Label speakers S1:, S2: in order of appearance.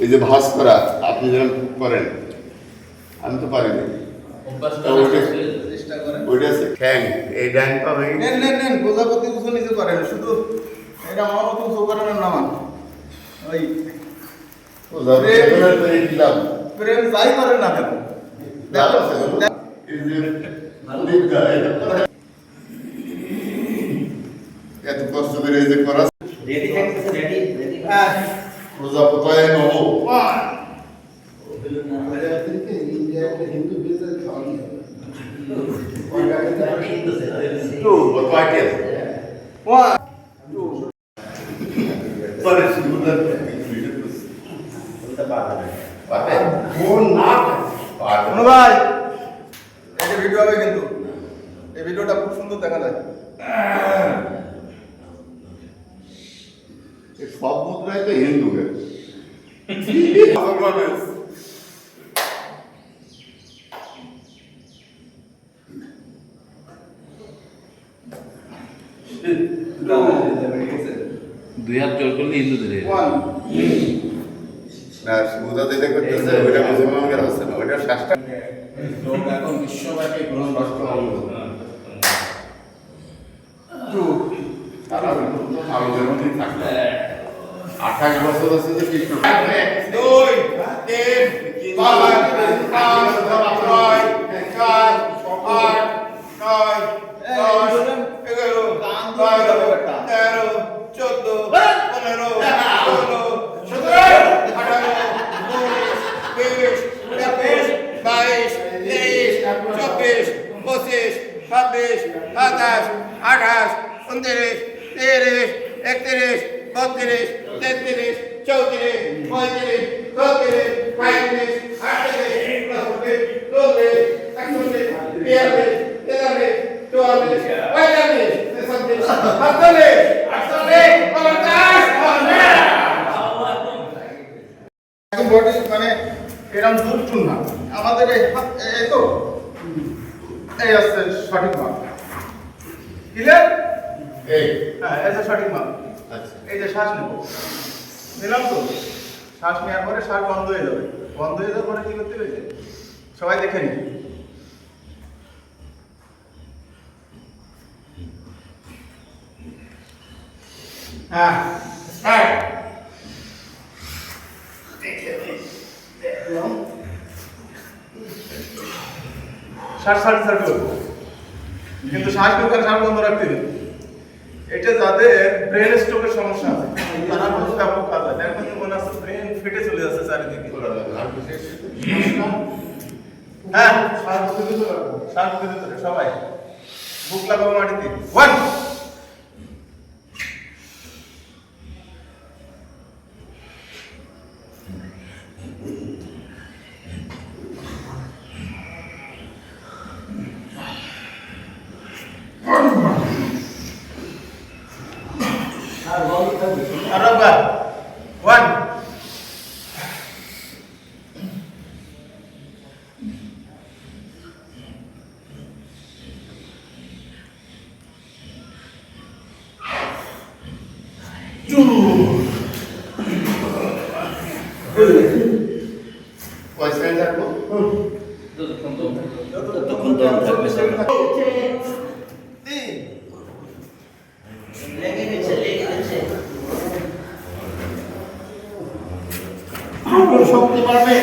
S1: এই যে ভাঁজ করা আপনি যেরকম করেন, আমি তো পারি না। ওইটা আছে ঠ্যাং, এই ডান পা ভেঙে
S2: নেন প্রজাপতি উঁচু নিচে করেন, শুধু এটা আমার মতো উঁচু করেন না মান ওই প্রেম যাই করেন না কেন
S1: এত কষ্ট করে এই যে করা প্রজাপতি নমো Two, but why can't?
S2: One, two.
S1: Sorry,
S2: ভাই এই যে ভিডিও হবে কিন্তু এই ভিডিওটা খুব সুন্দর দেখা যায়।
S1: সব মুদ্রাই তো হিন্দু
S3: দুই হাত জোর করলে হিন্দুদের
S1: না সুদা যেটা করতেছে ওইটা মুসলমানদের হচ্ছে না, ওইটা শাস্ত্র
S2: এখন বিশ্বব্যাপী গ্রহণ রাষ্ট্র
S1: তারা আলোদের মধ্যেই থাকবে। 28 বছর আছে যে কৃষ্ণ
S2: 2 3 4 5 6 7 8 9 10 11 12 13 14 15 16 17 18 19 20 22 23 24 25 26 27 28 29 30 31 32 33 34 35 36 37 মানে এরকম দূর না আমাদের এই তো এই আছে সঠিক মাপ ক্লিয়ার
S1: এই
S2: হ্যাঁ এই যে সঠিক মাপ
S1: আচ্ছা
S2: এই যে শ্বাস নেব নিলাম তো শ্বাস নেওয়ার পরে শ্বাস বন্ধ হয়ে যাবে বন্ধ হয়ে যাওয়ার পরে কি করতে হবে সবাই দেখে নিন হ্যাঁ স্টার্ট শ্বাস ছাড়তে ছাড়তে কিন্তু শ্বাস ঢোকার শ্বাস বন্ধ রাখতে হবে। এটা যাদের ব্রেন স্ট্রোকের সমস্যা আছে তারা কোনো ব্যাপক কাজ হয় দেখবেন মনে আছে ব্রেন ফেটে চলে যাচ্ছে চারিদিকে। হ্যাঁ শ্বাস দিতে সবাই বুক লাগাবো মাটিতে 1 Araba 1
S1: পয়সা থাকবো
S3: তখন তো
S2: শক্তি বাড়বে